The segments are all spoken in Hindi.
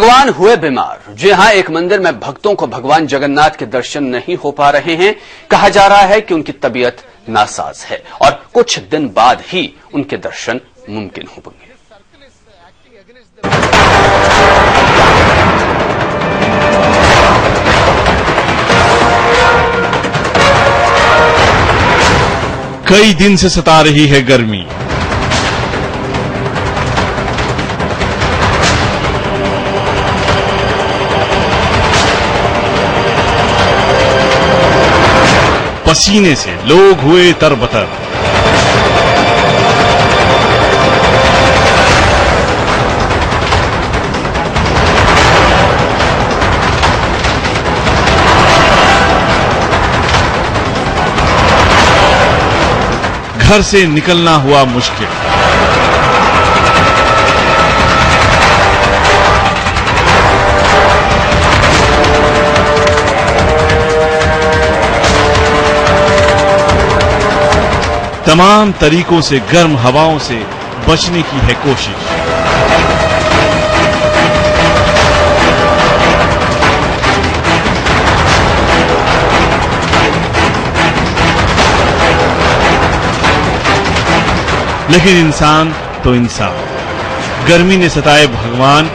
भगवान हुए बीमार। जी हां, एक मंदिर में भक्तों को भगवान जगन्नाथ के दर्शन नहीं हो पा रहे हैं। कहा जा रहा है कि उनकी तबीयत नासाज है और कुछ दिन बाद ही उनके दर्शन मुमकिन होंगे। कई दिन से सता रही है गर्मी। पसीने से लोग हुए तरबतर। घर से निकलना हुआ मुश्किल। तमाम तरीकों से गर्म हवाओं से बचने की है कोशिश। लेकिन इंसान तो इंसान। गर्मी ने सताए भगवान।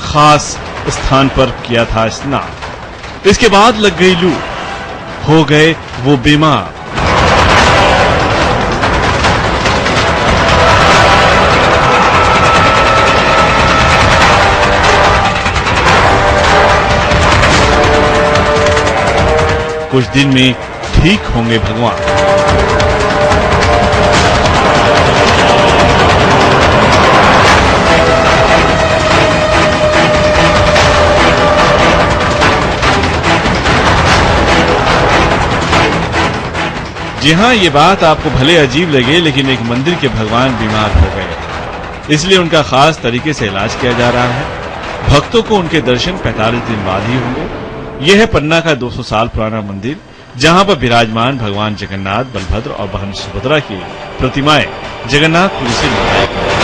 खास स्थान पर किया था स्नान। इसके बाद लग गई लू। हो गए वो बीमार। कुछ दिन में ठीक होंगे भगवान। जी हां, ये बात आपको भले अजीब लगे, लेकिन एक मंदिर के भगवान बीमार हो गए, इसलिए उनका खास तरीके से इलाज किया जा रहा है। भक्तों को उनके दर्शन 45 दिन बाद ही होंगे। यह है पन्ना का 200 साल पुराना मंदिर, जहां पर विराजमान भगवान जगन्नाथ, बलभद्र और बहन सुभद्रा की प्रतिमाएं जगन्नाथपुरी से निकाली गई।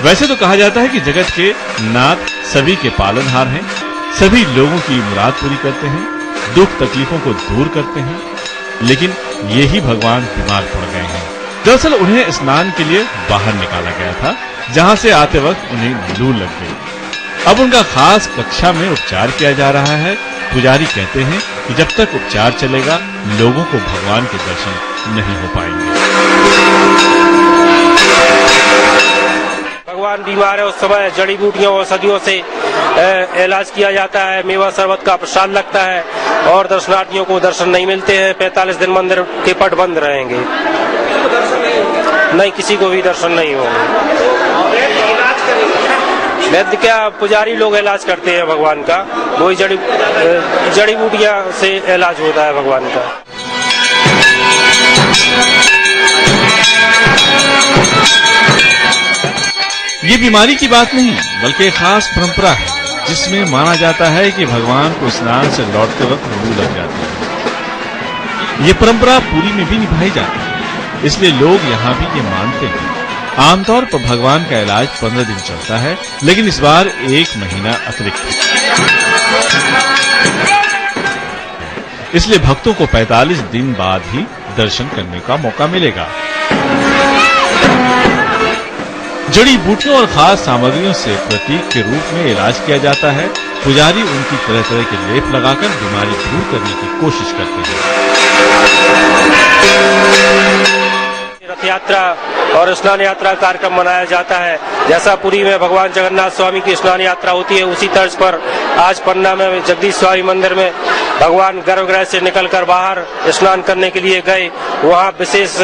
वैसे तो कहा जाता है कि जगत के नाथ सभी के पालनहार हैं, सभी लोगों की मुराद पूरी करते हैं, दुख तकलीफों को दूर करते हैं, लेकिन यही भगवान बीमार पड़ गए हैं। दरअसल उन्हें स्नान के लिए बाहर निकाला गया था, जहां से आते वक्त उन्हें लू लग गई। अब उनका खास कक्षा में उपचार किया जा रहा है। पुजारी कहते हैं कि जब तक उपचार चलेगा, लोगों को भगवान के दर्शन नहीं हो पाएंगे। भगवान बीमार है, उस समय जड़ी बूटियों औषधियों से इलाज किया जाता है। मेवा शरबत का प्रसाद लगता है और दर्शनार्थियों को दर्शन नहीं मिलते हैं। 45 दिन मंदिर के पट बंद रहेंगे। नहीं, किसी को भी दर्शन नहीं होंगे। वैद्य क्या, पुजारी लोग इलाज करते हैं भगवान का। वही जड़ी बूटियां से इलाज होता है भगवान का। ये बीमारी की बात नहीं, बल्कि एक खास परंपरा है, जिसमें माना जाता है कि भगवान को स्नान से लौटते वक्त लू लग जाती है। ये परंपरा पूरी में भी निभाई जाती है, इसलिए लोग यहाँ भी ये मानते हैं। आमतौर पर भगवान का इलाज 15 दिन चलता है, लेकिन इस बार 1 महीना अतिरिक्त है। इसलिए भक्तों को 45 दिन बाद ही दर्शन करने का मौका मिलेगा। जड़ी बूटियों और खास सामग्रियों से प्रतीक के रूप में इलाज किया जाता है। पुजारी उनकी तरह तरह के लेप लगाकर बीमारी दूर करने की कोशिश करते हैं। रथ यात्रा और स्नान यात्रा कार्यक्रम मनाया जाता है। जैसा पुरी में भगवान जगन्नाथ स्वामी की स्नान यात्रा होती है, उसी तर्ज पर आज पन्ना में जगदीश स्वामी मंदिर में भगवान गर्भगृह से निकलकर बाहर स्नान करने के लिए गए। वहां विशेष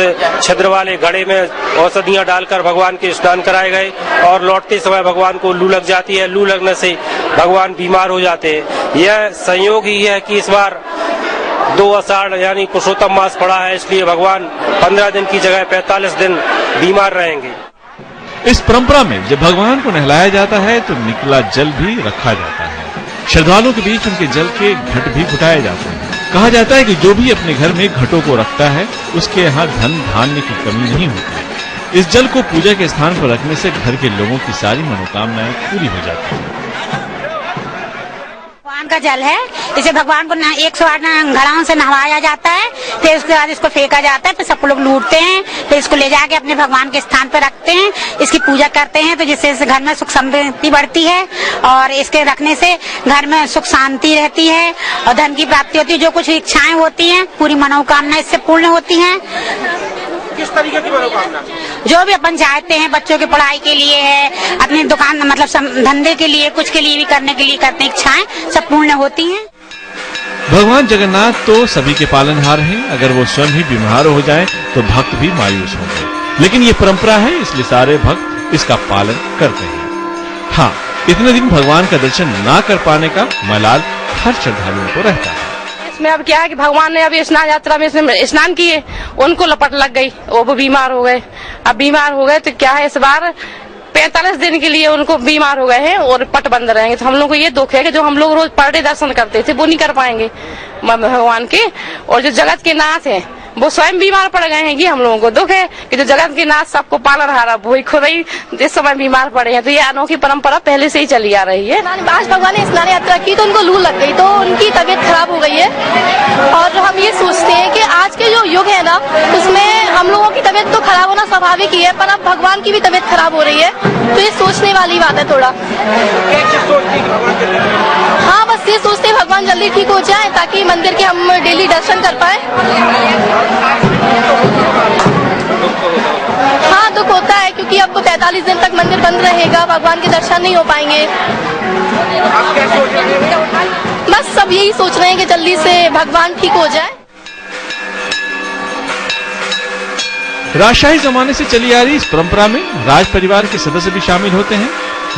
छिद्र वाले घड़े में औषधियां डालकर भगवान के स्नान कराए गए और लौटते समय भगवान को लू लग जाती है। लू लगने से भगवान बीमार हो जाते हैं। यह संयोग ही है कि इस बार 2 आषाढ़ यानी पुरुषोत्तम मास पड़ा है, इसलिए भगवान 15 दिन की जगह 45 दिन बीमार रहेंगे। इस परंपरा में जब भगवान को नहलाया जाता है तो निकला जल भी रखा जाता है। श्रद्धालुओं के बीच उनके जल के घट भी घुटाए जाते हैं। कहा जाता है कि जो भी अपने घर में घटों को रखता है उसके यहाँ धन धान्य की कमी नहीं होती। इस जल को पूजा के स्थान पर रखने से घर के लोगों की सारी मनोकामनाएं पूरी हो जाती हैं। भगवान का जल है, इसे भगवान को 108 घड़ाओं से नहवाया जाता है, फिर उसके बाद इसको फेंका जाता है, फिर सब लोग लूटते हैं, फिर इसको ले जाके अपने भगवान के स्थान पर रखते हैं, इसकी पूजा करते हैं, तो जिससे घर में सुख समृद्धि बढ़ती है और इसके रखने से घर में सुख शांति रहती है और धन की प्राप्ति होती है। जो कुछ इच्छाएं होती हैं पूरी मनोकामना इससे पूर्ण होती हैं। किस तरीके की मनोकामना? जो भी अपन चाहते हैं, बच्चों की पढ़ाई के लिए है, अपनी दुकान मतलब धंधे के लिए, कुछ के लिए भी करने के लिए करते हैं, इच्छाएं सब पूर्ण होती हैं। भगवान जगन्नाथ तो सभी के पालनहार हैं। अगर वो स्वयं ही बीमार हो जाएं तो भक्त भी मायूस होंगे, लेकिन ये परंपरा है इसलिए सारे भक्त इसका पालन करते हैं। हाँ, इतने दिन भगवान का दर्शन ना कर पाने का मलाल हर श्रद्धालुओं को रहता है। इसमें अब क्या है कि भगवान ने अभी स्नान यात्रा में स्नान किए, उनको लपट लग गई, वो बीमार हो गए। अब बीमार हो गए तो क्या है, इस बार 45 दिन के लिए उनको बीमार हो गए हैं और पट बंद रहेंगे। तो हम लोग को ये दुख है कि जो हम लोग रोज पर डे दर्शन करते थे वो नहीं कर पाएंगे भगवान के। और जो जगत के नाथ हैं वो स्वयं बीमार पड़ गए हैं कि हम लोगों को दुख है कि जो जगत के नाथ सबको पालन हारा वही खुद ही जिस समय बीमार पड़े हैं। तो ये अनोखी परंपरा पहले से ही चली आ रही है। आज भगवान ने स्नान यात्रा की तो उनको लू लग गई, तो उनकी तबीयत खराब हो गई है। और हम ये सोचते हैं कि आज के जो युग है ना, उसमें हम लोगों की तबीयत तो खराब होना स्वाभाविक ही है, पर अब भगवान की भी तबीयत खराब हो रही है, तो ये सोचने वाली बात है थोड़ा। हाँ, बस ये सोचते हैं भगवान जल्दी ठीक हो जाए ताकि मंदिर के हम डेली दर्शन कर पाए। हाँ, दुख होता है क्योंकि अब 45 दिन तक मंदिर बंद रहेगा, भगवान के दर्शन नहीं हो पाएंगे। बस सब यही सोच रहे हैं कि जल्दी से भगवान ठीक हो जाए। राजशाही जमाने से चली आ रही इस परंपरा में राज परिवार के सदस्य भी शामिल होते हैं,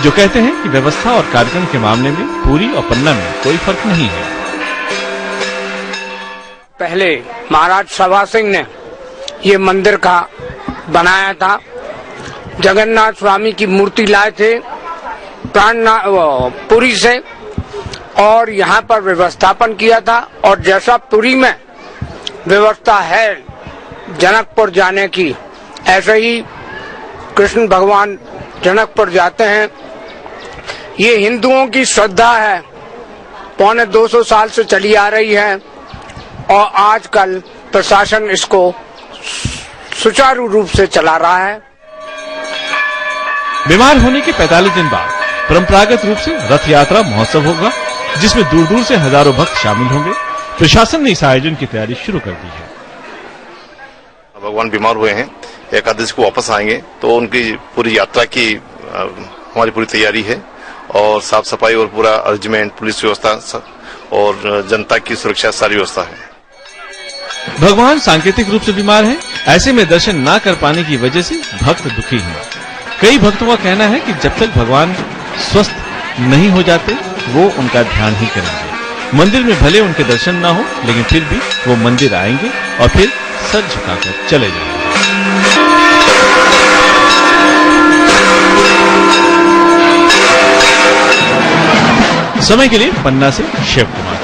जो कहते हैं कि व्यवस्था और कार्यक्रम के मामले में पुरी और पन्ना में कोई फर्क नहीं है। पहले महाराज सभा सिंह ने ये मंदिर का बनाया था। जगन्नाथ स्वामी की मूर्ति लाए थे पुरी से और यहाँ पर व्यवस्थापन किया था। और जैसा पुरी में व्यवस्था है जनकपुर जाने की, ऐसे ही कृष्ण भगवान जनकपुर जाते हैं। ये हिंदुओं की श्रद्धा है, पौने 200 साल से चली आ रही है और आजकल प्रशासन इसको सुचारू रूप से चला रहा है। बीमार होने के 45 दिन बाद परंपरागत रूप से रथ यात्रा महोत्सव होगा, जिसमें दूर दूर से हजारों भक्त शामिल होंगे। प्रशासन ने इस आयोजन की तैयारी शुरू कर दी है। भगवान बीमार हुए हैं, एकादशी को वापस आएंगे, तो उनकी पूरी यात्रा की हमारी पूरी तैयारी है और साफ सफाई और पूरा अरेंजमेंट, पुलिस व्यवस्था और जनता की सुरक्षा, सारी व्यवस्था है। भगवान सांकेतिक रूप से बीमार हैं, ऐसे में दर्शन ना कर पाने की वजह से भक्त दुखी हैं। कई भक्तों का कहना है कि जब तक भगवान स्वस्थ नहीं हो जाते वो उनका ध्यान ही करेंगे। मंदिर में भले उनके दर्शन ना हो, लेकिन फिर भी वो मंदिर आएंगे और फिर सर झुकाकर चले जाएंगे। समय के लिए पन्ना से शिव कुमार।